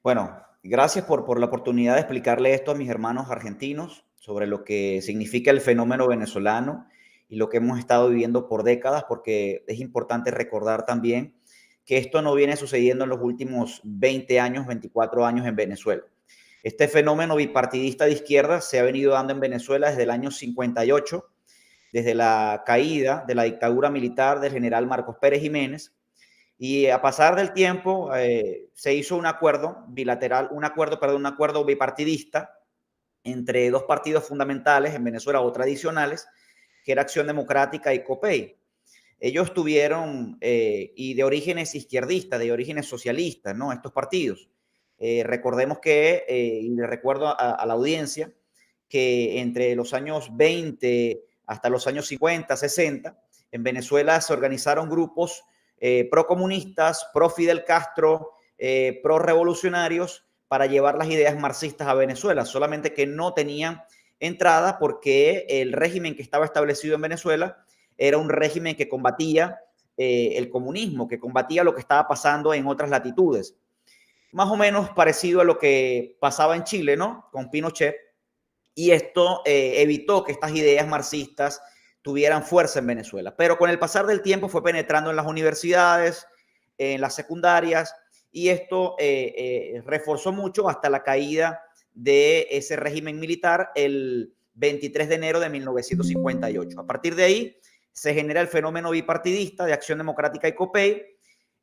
Bueno, gracias por la oportunidad de explicarle esto a mis hermanos argentinos sobre lo que significa el fenómeno venezolano y lo que hemos estado viviendo por décadas, porque es importante recordar también que esto no viene sucediendo en los últimos 20 años, 24 años en Venezuela. Este fenómeno bipartidista de izquierda se ha venido dando en Venezuela desde el año 58, desde la caída de la dictadura militar del general Marcos Pérez Jiménez. Y a pasar del tiempo se hizo un acuerdo bilateral, un acuerdo bipartidista entre dos partidos fundamentales en Venezuela o tradicionales, que era Acción Democrática y COPEI. Ellos tuvieron, y de orígenes izquierdistas, de orígenes socialistas, ¿no? Estos partidos. Recordemos que, y le recuerdo a la audiencia, que entre los años 20 hasta los años 50, 60, en Venezuela se organizaron grupos procomunistas, pro Fidel Castro, pro revolucionarios, para llevar las ideas marxistas a Venezuela, solamente que no tenían entrada porque el régimen que estaba establecido en Venezuela era un régimen que combatía el comunismo, que combatía lo que estaba pasando en otras latitudes. Más o menos parecido a lo que pasaba en Chile, ¿no? Con Pinochet. Y esto evitó que estas ideas marxistas tuvieran fuerza en Venezuela. Pero con el pasar del tiempo fue penetrando en las universidades, en las secundarias, y esto reforzó mucho hasta la caída de ese régimen militar el 23 de enero de 1958. A partir de ahí se genera el fenómeno bipartidista de Acción Democrática y COPEI.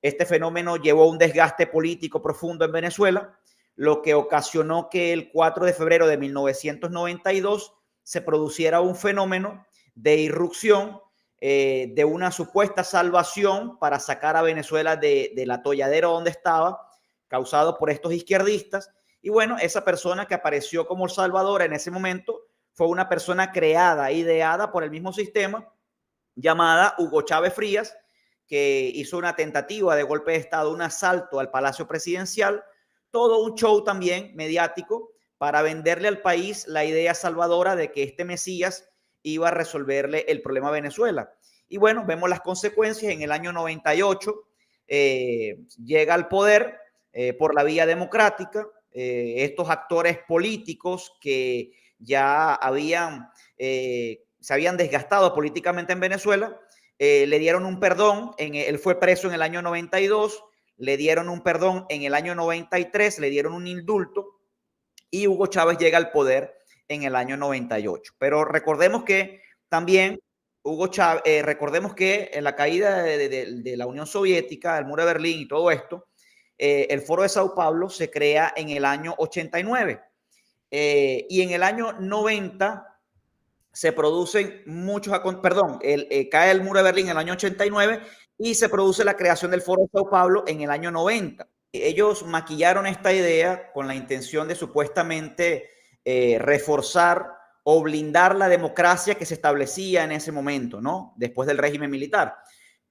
Este fenómeno llevó a un desgaste político profundo en Venezuela, lo que ocasionó que el 4 de febrero de 1992 se produciera un fenómeno de irrupción de una supuesta salvación para sacar a Venezuela del atolladero donde estaba, causado por estos izquierdistas. Y bueno, esa persona que apareció como salvadora en ese momento fue una persona creada, ideada por el mismo sistema, llamada Hugo Chávez Frías, que hizo una tentativa de golpe de Estado, un asalto al Palacio Presidencial, todo un show también mediático para venderle al país la idea salvadora de que este Mesías iba a resolverle el problema a Venezuela. Y bueno, vemos las consecuencias. En el año 98 llega al poder por la vía democrática. Estos actores políticos que ya se habían desgastado políticamente en Venezuela, le dieron un perdón. Él fue preso en el año 92, le dieron un perdón en el año 93, le dieron un indulto y Hugo Chávez llega al poder en el año 98. Pero recordemos que también Hugo Chávez, recordemos que en la caída de la Unión Soviética, el muro de Berlín y todo esto, el Foro de Sao Paulo se crea en el año 89 y en el año 90 se producen muchos, perdón, cae el muro de Berlín en el año 89 y se produce la creación del Foro de Sao Paulo en el año 90. Ellos maquillaron esta idea con la intención de supuestamente reforzar o blindar la democracia que se establecía en ese momento, ¿no? Después del régimen militar.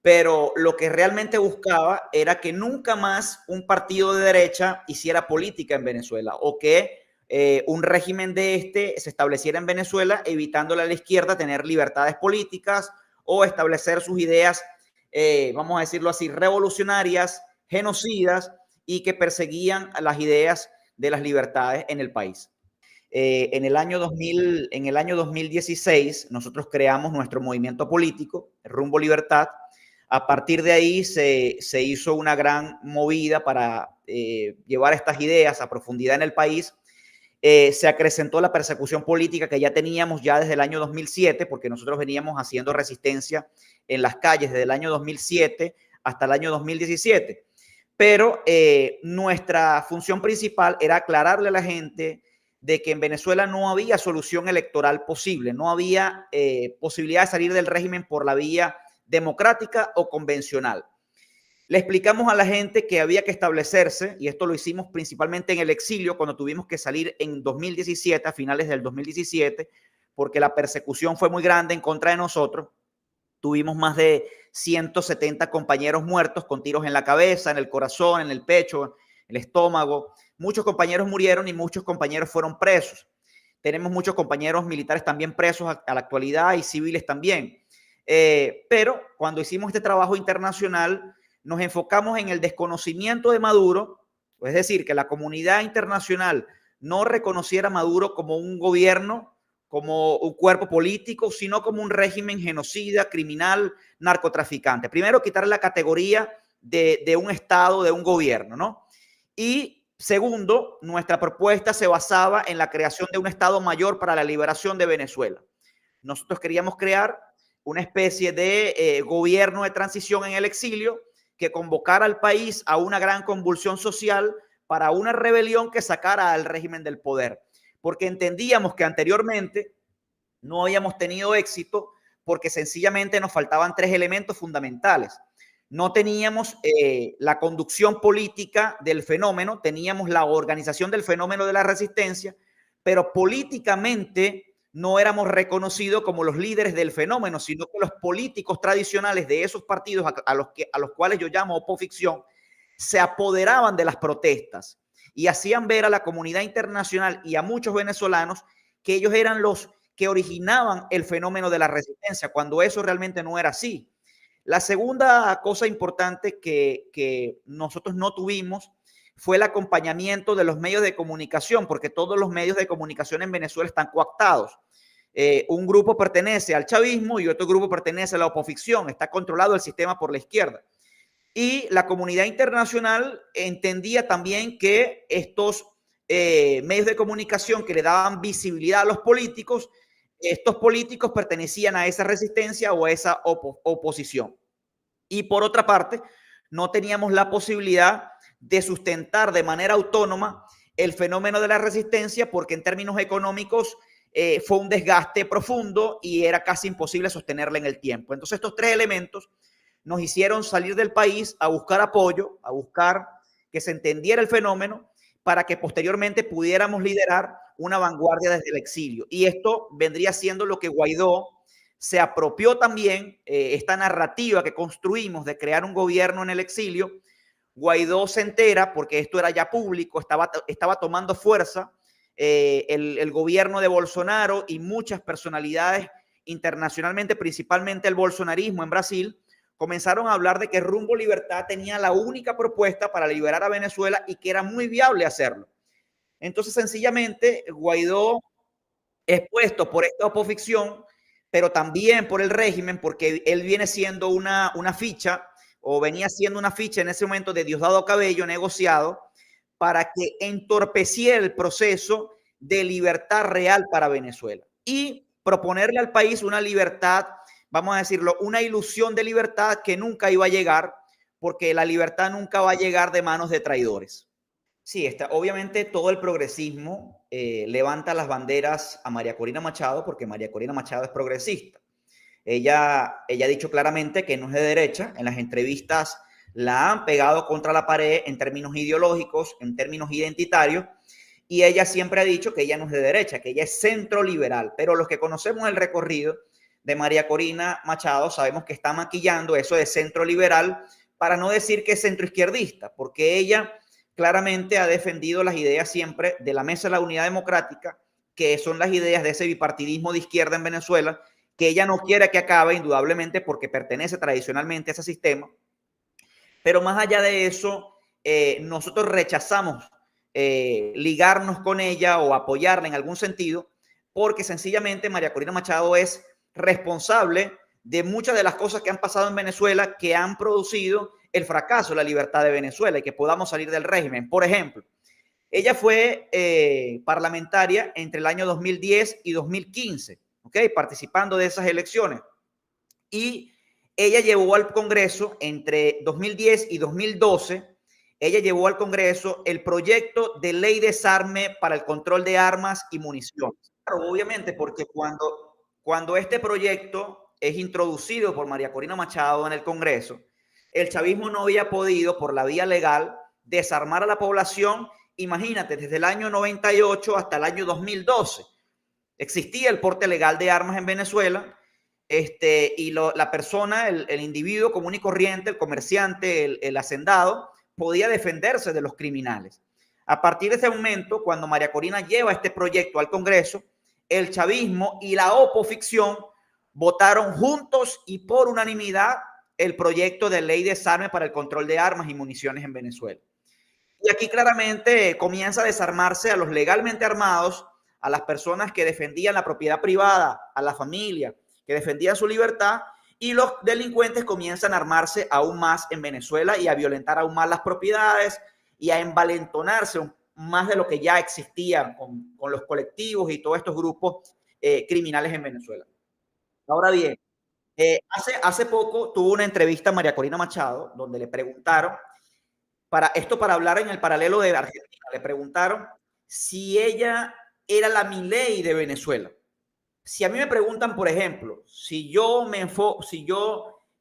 Pero lo que realmente buscaba era que nunca más un partido de derecha hiciera política en Venezuela o que un régimen de este se estableciera en Venezuela, evitándole a la izquierda tener libertades políticas o establecer sus ideas, vamos a decirlo así, revolucionarias, genocidas y que perseguían las ideas de las libertades en el país. En el año 2016 nosotros creamos nuestro movimiento político, Rumbo Libertad. A partir de ahí se hizo una gran movida para llevar estas ideas a profundidad en el país. Se acrecentó la persecución política que ya teníamos ya desde el año 2007, porque nosotros veníamos haciendo resistencia en las calles desde el año 2007 hasta el año 2017. Pero nuestra función principal era aclararle a la gente de que en Venezuela no había solución electoral posible, no había posibilidad de salir del régimen por la vía democrática o convencional. Le explicamos a la gente que había que establecerse, y esto lo hicimos principalmente en el exilio, cuando tuvimos que salir en 2017, a finales del 2017, porque la persecución fue muy grande en contra de nosotros. Tuvimos más de 170 compañeros muertos con tiros en la cabeza, en el corazón, en el pecho, el estómago. Muchos compañeros murieron y muchos compañeros fueron presos. Tenemos muchos compañeros militares también presos a la actualidad y civiles también. Pero cuando hicimos este trabajo internacional, nos enfocamos en el desconocimiento de Maduro Es decir, que la comunidad internacional no reconociera a Maduro como un gobierno, como un cuerpo político, sino como un régimen genocida, criminal, narcotraficante. Primero, quitarle la categoría de un Estado, de un gobierno, ¿no? Y segundo, nuestra propuesta se basaba en la creación de un Estado mayor para la liberación de Venezuela. Nosotros queríamos crear una especie de gobierno de transición en el exilio que convocara al país a una gran convulsión social para una rebelión que sacara al régimen del poder. Porque entendíamos que anteriormente no habíamos tenido éxito porque sencillamente nos faltaban tres elementos fundamentales. No teníamos la conducción política del fenómeno, teníamos la organización del fenómeno de la resistencia, pero políticamente no éramos reconocidos como los líderes del fenómeno, sino que los políticos tradicionales de esos partidos a los cuales yo llamo oposición se apoderaban de las protestas y hacían ver a la comunidad internacional y a muchos venezolanos que ellos eran los que originaban el fenómeno de la resistencia, cuando eso realmente no era así. La segunda cosa importante que nosotros no tuvimos fue el acompañamiento de los medios de comunicación, porque todos los medios de comunicación en Venezuela están coactados. Un grupo pertenece al chavismo y otro grupo pertenece a la oposición, está controlado el sistema por la izquierda. Y la comunidad internacional entendía también que estos medios de comunicación que le daban visibilidad a los políticos, estos políticos pertenecían a esa resistencia o a esa oposición. Y por otra parte, no teníamos la posibilidad de sustentar de manera autónoma el fenómeno de la resistencia porque en términos económicos fue un desgaste profundo y era casi imposible sostenerla en el tiempo. Entonces estos tres elementos nos hicieron salir del país a buscar apoyo, a buscar que se entendiera el fenómeno para que posteriormente pudiéramos liderar una vanguardia desde el exilio. Y esto vendría siendo lo que Guaidó se apropió también, esta narrativa que construimos de crear un gobierno en el exilio. Guaidó se entera, porque esto era ya público, estaba tomando fuerza el gobierno de Bolsonaro y muchas personalidades internacionalmente, principalmente el bolsonarismo en Brasil, comenzaron a hablar de que Rumbo Libertad tenía la única propuesta para liberar a Venezuela y que era muy viable hacerlo. Entonces, sencillamente, Guaidó, expuesto por esta oposición, pero también por el régimen, porque él viene siendo una ficha, o venía siendo una ficha en ese momento de Diosdado Cabello negociado, para que entorpeciera el proceso de libertad real para Venezuela y proponerle al país una libertad, vamos a decirlo, una ilusión de libertad que nunca iba a llegar, porque la libertad nunca va a llegar de manos de traidores. Sí, obviamente todo el progresismo levanta las banderas a María Corina Machado porque María Corina Machado es progresista. Ella ha dicho claramente que no es de derecha. En las entrevistas la han pegado contra la pared en términos ideológicos, en términos identitarios, y ella siempre ha dicho que ella no es de derecha, que ella es centro liberal. Pero los que conocemos el recorrido de María Corina Machado sabemos que está maquillando eso de centro liberal para no decir que es centro izquierdista, porque ella claramente ha defendido las ideas siempre de la Mesa de la Unidad Democrática, que son las ideas de ese bipartidismo de izquierda en Venezuela, que ella no quiere que acabe, indudablemente, porque pertenece tradicionalmente a ese sistema. Pero más allá de eso, nosotros rechazamos ligarnos con ella o apoyarla en algún sentido, porque sencillamente María Corina Machado es responsable de muchas de las cosas que han pasado en Venezuela que han producido el fracaso de la libertad de Venezuela y que podamos salir del régimen. Por ejemplo, ella fue parlamentaria entre el año 2010 y 2015, ¿okay? Participando de esas elecciones. Y ella llevó al Congreso entre 2010 y 2012, ella llevó al Congreso el proyecto de ley de desarme para el control de armas y municiones. Claro, obviamente, porque cuando este proyecto es introducido por María Corina Machado en el Congreso, el chavismo no había podido, por la vía legal, desarmar a la población. Imagínate, desde el año 98 hasta el año 2012 existía el porte legal de armas en Venezuela, y la persona, el individuo común y corriente, el comerciante, el hacendado, podía defenderse de los criminales. A partir de ese momento, cuando María Corina lleva este proyecto al Congreso, el chavismo y la oposición votaron juntos y por unanimidad el proyecto de ley de desarme para el control de armas y municiones en Venezuela. Y Y aquí claramente comienza a desarmarse a los legalmente armados, a las personas que defendían la propiedad privada, a la familia, que defendían su libertad, y los delincuentes comienzan a armarse aún más en Venezuela y a violentar aún más las propiedades y a envalentonarse más de lo que ya existía con los colectivos y todos estos grupos criminales en Venezuela. Ahora bien, hace poco tuvo una entrevista a María Corina Machado donde le preguntaron, para hablar en el paralelo de Argentina, le preguntaron si ella era la Milei de Venezuela. Si a mí me preguntan, por ejemplo, si yo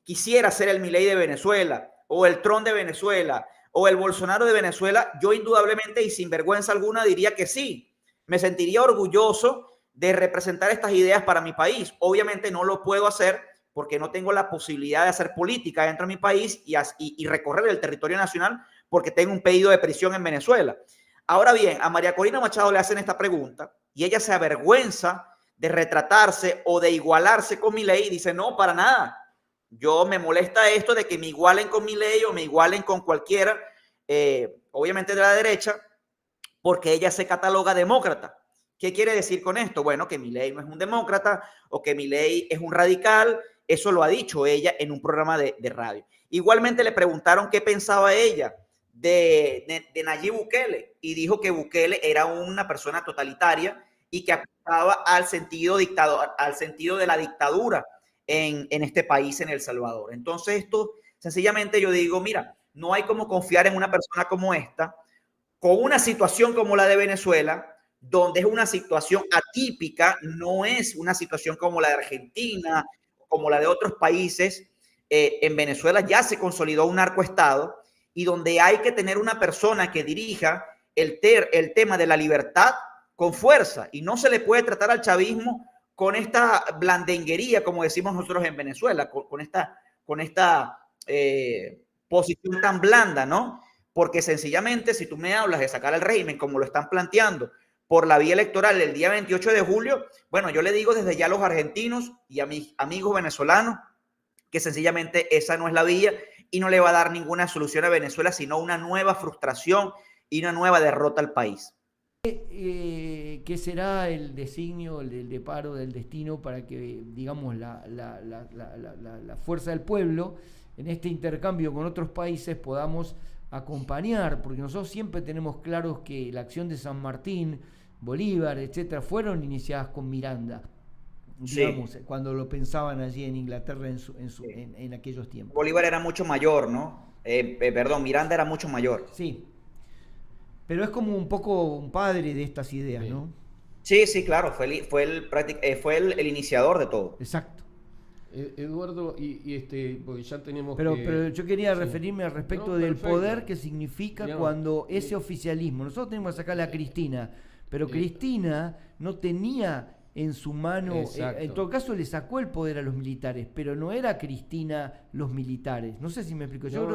quisiera ser el Milei de Venezuela, o el Trump de Venezuela, o el Bolsonaro de Venezuela, yo indudablemente y sin vergüenza alguna diría que sí. Me sentiría orgulloso de representar estas ideas para mi país. Obviamente no lo puedo hacer porque no tengo la posibilidad de hacer política dentro de mi país y recorrer el territorio nacional porque tengo un pedido de prisión en Venezuela. Ahora bien, a María Corina Machado le hacen esta pregunta y ella se avergüenza de retratarse o de igualarse con Milei y dice, no, para nada. Yo me molesta esto de que me igualen con Milei o me igualen con cualquiera, obviamente de la derecha, porque ella se cataloga demócrata. ¿Qué quiere decir con esto? Bueno, que Milei no es un demócrata o que Milei es un radical. Eso lo ha dicho ella en un programa de radio. Igualmente le preguntaron qué pensaba ella de Nayib Bukele y dijo que Bukele era una persona totalitaria y que apuntaba al sentido de la dictadura en este país, en El Salvador. Entonces esto, sencillamente yo digo, mira, no hay como confiar en una persona como esta, con una situación como la de Venezuela, donde es una situación atípica, no es una situación como la de Argentina, como la de otros países. En Venezuela ya se consolidó un narcoestado y donde hay que tener una persona que dirija el tema de la libertad con fuerza, y no se le puede tratar al chavismo con esta blandenguería, como decimos nosotros en Venezuela, con esta posición tan blanda, ¿no? Porque sencillamente, si tú me hablas de sacar al régimen como lo están planteando por la vía electoral el día 28 de julio, bueno, yo le digo desde ya a los argentinos y a mis amigos venezolanos que sencillamente esa no es la vía y no le va a dar ninguna solución a Venezuela, sino una nueva frustración y una nueva derrota al país. ¿Qué será el designio, el deparo del destino para que, digamos, la fuerza del pueblo en este intercambio con otros países podamos acompañar? Porque nosotros siempre tenemos claros que la acción de San Martín, Bolívar, etcétera, fueron iniciadas con Miranda, digamos, sí, cuando lo pensaban allí en Inglaterra en aquellos tiempos. Bolívar era mucho mayor, ¿no? Perdón, Miranda era mucho mayor. Sí, pero es como un poco un padre de estas ideas, sí, ¿no? Sí, sí, claro, fue el iniciador de todo. Exacto. Eduardo, porque ya tenemos pero yo quería referirme al respecto del poder que significa, digamos, cuando ese oficialismo, nosotros tenemos que sacarle a Cristina, pero Cristina no tenía en su mano, en todo caso le sacó el poder a los militares, pero no era Cristina los militares. No sé si me explico. Yo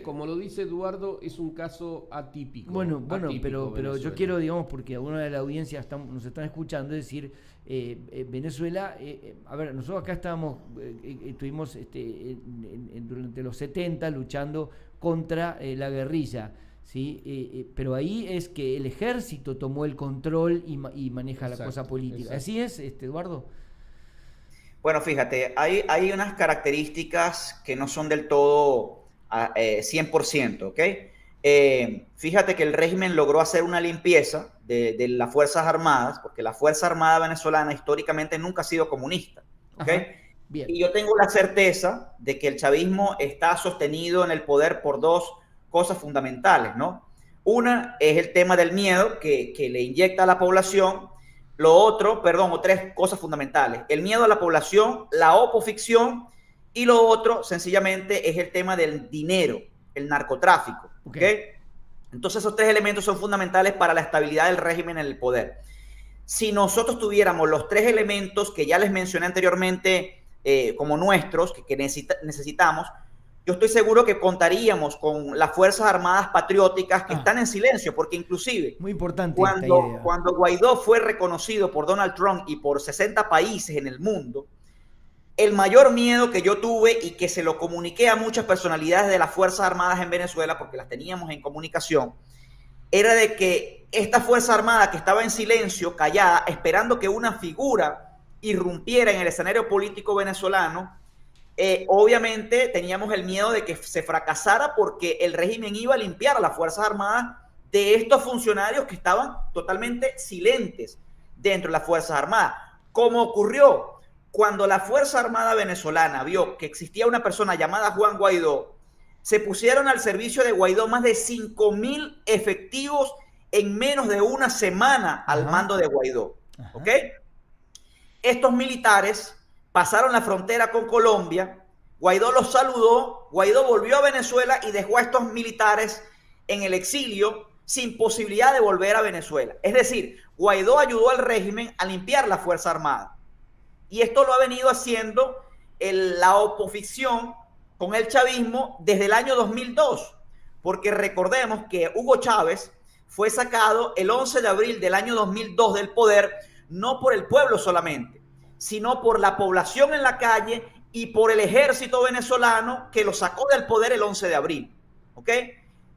como lo dice Eduardo, es un caso atípico. Bueno, pero yo quiero, digamos, porque alguna de la audiencia nos están escuchando, es decir, Venezuela, a ver, nosotros acá estuvimos durante los 70 luchando contra la guerrilla. ¿Sí? Pero ahí es que el ejército tomó el control y maneja la cosa política. ¿Así es, Eduardo? Bueno, fíjate, hay unas características que no son del todo 100%, ¿ok? Fíjate que el régimen logró hacer una limpieza de las Fuerzas Armadas, porque la Fuerza Armada venezolana históricamente nunca ha sido comunista, ¿ok? Bien. Y yo tengo la certeza de que el chavismo está sostenido en el poder por dos cosas fundamentales, ¿no? Una es el tema del miedo que le inyecta a la población. O tres cosas fundamentales: el miedo a la población, la opoficción, y lo otro sencillamente es el tema del dinero, el narcotráfico, ¿okay? Entonces esos tres elementos son fundamentales para la estabilidad del régimen en el poder. Si nosotros tuviéramos los tres elementos que ya les mencioné anteriormente como nuestros, que necesitamos, yo estoy seguro que contaríamos con las Fuerzas Armadas patrióticas que están en silencio, porque inclusive muy importante cuando Guaidó fue reconocido por Donald Trump y por 60 países en el mundo, El mayor miedo que yo tuve y que se lo comuniqué a muchas personalidades de las Fuerzas Armadas en Venezuela, porque las teníamos en comunicación, era de que esta Fuerza Armada que estaba en silencio, callada, esperando que una figura irrumpiera en el escenario político venezolano, obviamente teníamos el miedo de que se fracasara porque el régimen iba a limpiar a las Fuerzas Armadas de estos funcionarios que estaban totalmente silentes dentro de las Fuerzas Armadas. Como ocurrió cuando la Fuerza Armada venezolana vio que existía una persona llamada Juan Guaidó, se pusieron al servicio de Guaidó más de 5.000 efectivos en menos de una semana al mando de Guaidó. ¿Ok? Estos militares pasaron la frontera con Colombia, Guaidó los saludó, Guaidó volvió a Venezuela y dejó a estos militares en el exilio sin posibilidad de volver a Venezuela. Es decir, Guaidó ayudó al régimen a limpiar la Fuerza Armada. Y esto lo ha venido haciendo la oposición con el chavismo desde el año 2002. Porque recordemos que Hugo Chávez fue sacado el 11 de abril del año 2002 del poder, no por el pueblo solamente, sino por la población en la calle y por el ejército venezolano que lo sacó del poder el 11 de abril. ¿Ok?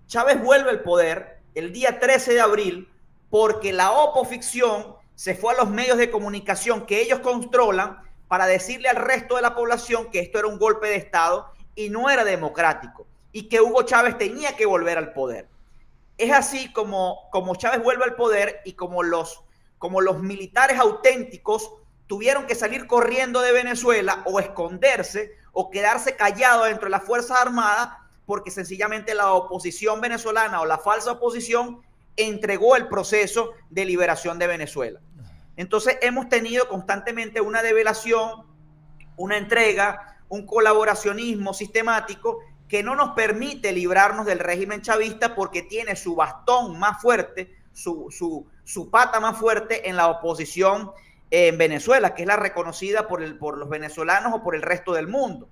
Chávez vuelve al poder el día 13 de abril porque la oposición se fue a los medios de comunicación que ellos controlan para decirle al resto de la población que esto era un golpe de Estado y no era democrático y que Hugo Chávez tenía que volver al poder. Es así como Chávez vuelve al poder y como los militares auténticos tuvieron que salir corriendo de Venezuela o esconderse o quedarse callados dentro de las Fuerzas Armadas porque sencillamente la oposición venezolana o la falsa oposición entregó el proceso de liberación de Venezuela. Entonces hemos tenido constantemente una develación, una entrega, un colaboracionismo sistemático que no nos permite librarnos del régimen chavista porque tiene su bastón más fuerte, su pata más fuerte en la oposición en Venezuela, que es la reconocida por los venezolanos o por el resto del mundo.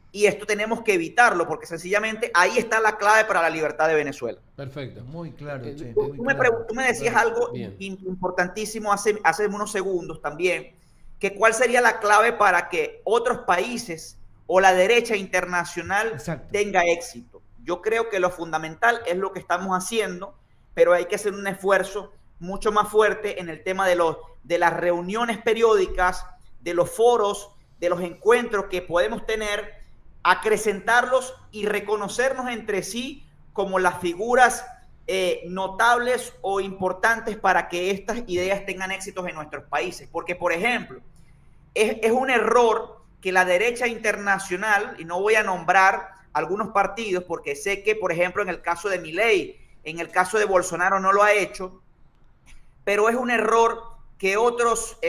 Y esto tenemos que evitarlo porque sencillamente ahí está la clave para la libertad de Venezuela. Perfecto. Muy claro. Che, Tú me decías algo importantísimo hace unos segundos también, que cuál sería la clave para que otros países o la derecha internacional tenga éxito. Yo creo que lo fundamental es lo que estamos haciendo, pero hay que hacer un esfuerzo mucho más fuerte en el tema de las reuniones periódicas, de los foros, de los encuentros que podemos tener, acrecentarlos y reconocernos entre sí como las figuras notables o importantes para que estas ideas tengan éxitos en nuestros países. Porque, por ejemplo, es un error que la derecha internacional, y no voy a nombrar algunos partidos porque sé que, por ejemplo, en el caso de Milei, en el caso de Bolsonaro no lo ha hecho, pero es un error que otros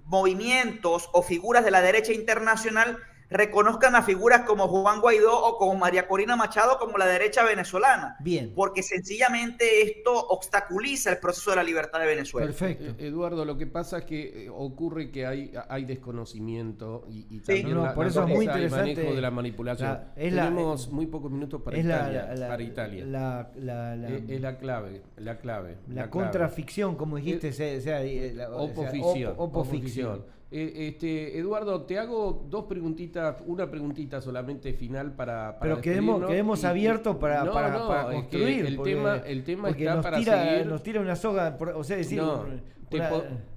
movimientos o figuras de la derecha internacional reconozcan a figuras como Juan Guaidó o como María Corina Machado como la derecha venezolana. Bien. Porque sencillamente esto obstaculiza el proceso de la libertad de Venezuela. Perfecto. Eduardo, lo que pasa es que ocurre que hay desconocimiento y también por eso es muy interesante el manejo de la manipulación. Tenemos muy pocos minutos para Italia. Es la clave. La contraficción, como dijiste, oposición. Eduardo, te hago una preguntita solamente final para pero quedemos abiertos para construir. El tema está para seguir. Nos tira una soga, o sea, decir...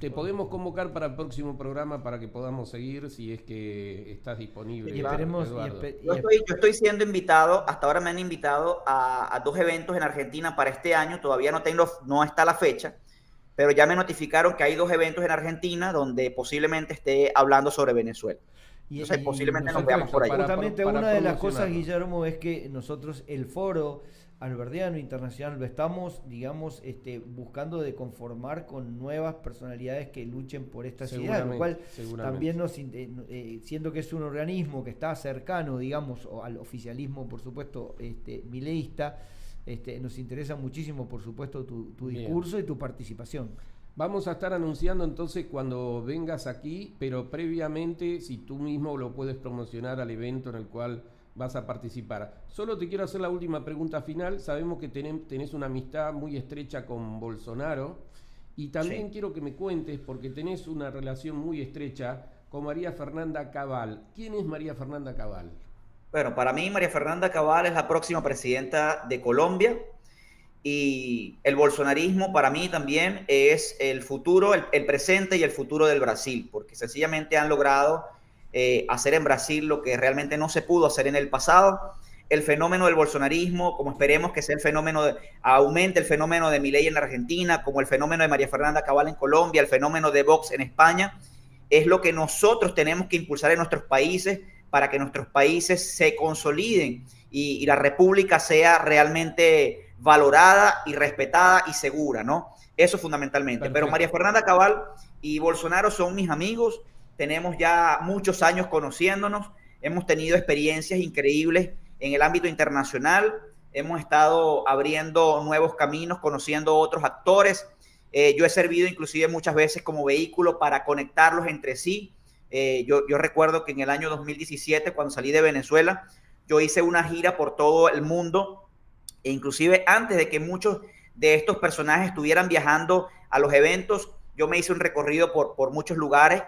Te podemos convocar para el próximo programa para que podamos seguir si es que estás disponible. Y esperemos, yo estoy siendo invitado, hasta ahora me han invitado a 2 eventos en Argentina para este año, todavía no está la fecha, pero ya me notificaron que hay 2 eventos en Argentina donde posiblemente esté hablando sobre Venezuela. Entonces, posiblemente nos veamos por ahí. Justamente una de las cosas, Guillermo, es que nosotros el foro alberdiano internacional lo estamos, digamos, buscando de conformar con nuevas personalidades que luchen por estas ideas, lo cual también siendo que es un organismo que está cercano, digamos, al oficialismo, por supuesto, mileísta, nos interesa muchísimo, por supuesto, tu discurso y tu participación. Vamos a estar anunciando entonces cuando vengas aquí, pero previamente, si tú mismo lo puedes promocionar al evento en el cual vas a participar. Solo te quiero hacer la última pregunta final. Sabemos que tenés una amistad muy estrecha con Bolsonaro y también quiero que me cuentes, porque tenés una relación muy estrecha con María Fernanda Cabal. ¿Quién es María Fernanda Cabal? Bueno, para mí María Fernanda Cabal es la próxima presidenta de Colombia y el bolsonarismo para mí también es el futuro, el presente y el futuro del Brasil, porque sencillamente han logrado hacer en Brasil lo que realmente no se pudo hacer en el pasado. El fenómeno del bolsonarismo, como esperemos que sea el fenómeno, aumente el fenómeno de Milei en Argentina, como el fenómeno de María Fernanda Cabal en Colombia, el fenómeno de Vox en España, es lo que nosotros tenemos que impulsar en nuestros países para que nuestros países se consoliden y la república sea realmente valorada y respetada y segura, ¿no? Eso fundamentalmente. Perfecto. Pero María Fernanda Cabal y Bolsonaro son mis amigos, tenemos ya muchos años conociéndonos, hemos tenido experiencias increíbles en el ámbito internacional, hemos estado abriendo nuevos caminos, conociendo otros actores. Yo he servido inclusive muchas veces como vehículo para conectarlos entre sí. Yo recuerdo que en el año 2017, cuando salí de Venezuela, yo hice una gira por todo el mundo, e inclusive antes de que muchos de estos personajes estuvieran viajando a los eventos, yo me hice un recorrido por muchos lugares.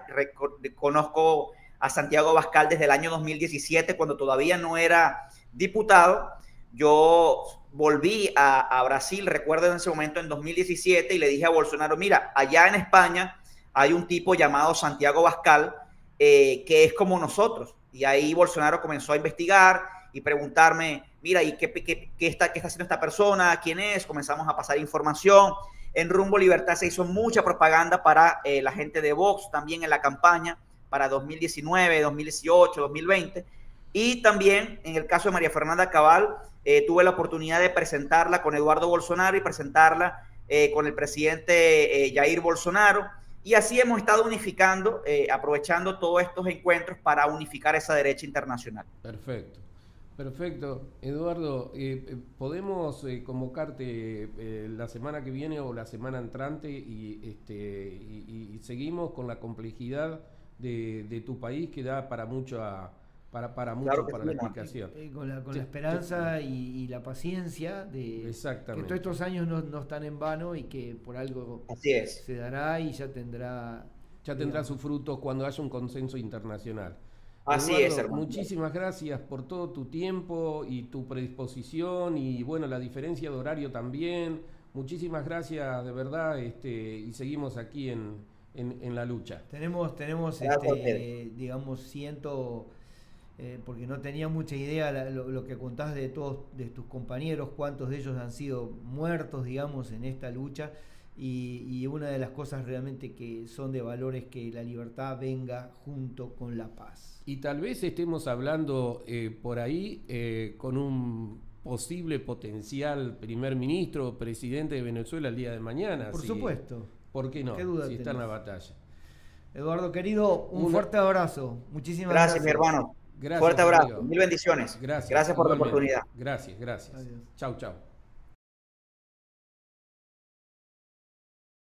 Conozco a Santiago Abascal desde el año 2017, cuando todavía no era diputado. Yo volví a Brasil, recuerdo en ese momento en 2017, y le dije a Bolsonaro, mira, allá en España hay un tipo llamado Santiago Abascal que es como nosotros. Y ahí Bolsonaro comenzó a investigar y preguntarme, mira, ¿y qué está haciendo esta persona? ¿Quién es? Comenzamos a pasar información. En Rumbo Libertad se hizo mucha propaganda para la gente de Vox, también en la campaña para 2019, 2018, 2020. Y también en el caso de María Fernanda Cabal, tuve la oportunidad de presentarla con Eduardo Bolsonaro y presentarla con el presidente Jair Bolsonaro. Y así hemos estado unificando, aprovechando todos estos encuentros para unificar esa derecha internacional. Perfecto. Perfecto. Eduardo, podemos convocarte la semana que viene o la semana entrante y seguimos con la complejidad de tu país que da para mucho para mucho, para la explicación. Con la esperanza y la paciencia de que todos estos años no están en vano y que por algo se dará y ya tendrá sus frutos cuando haya un consenso internacional. Así Eduardo, es, hermano. Muchísimas gracias por todo tu tiempo y tu predisposición y bueno, la diferencia de horario también. Muchísimas gracias de verdad y seguimos aquí en la lucha. Tenemos digamos, porque no tenía mucha idea lo que contás de todos de tus compañeros, cuántos de ellos han sido muertos, digamos, en esta lucha. Y una de las cosas realmente que son de valor es que la libertad venga junto con la paz. Y tal vez estemos hablando por ahí con un posible potencial primer ministro o presidente de Venezuela el día de mañana. Por supuesto. ¿Por qué no? ¿Qué duda si está en la batalla. Eduardo, querido, un fuerte abrazo. Muchísimas gracias. Gracias, mi hermano. Gracias, fuerte abrazo. Amigo. Mil bendiciones. Gracias por la oportunidad. Gracias. Adiós. Chau.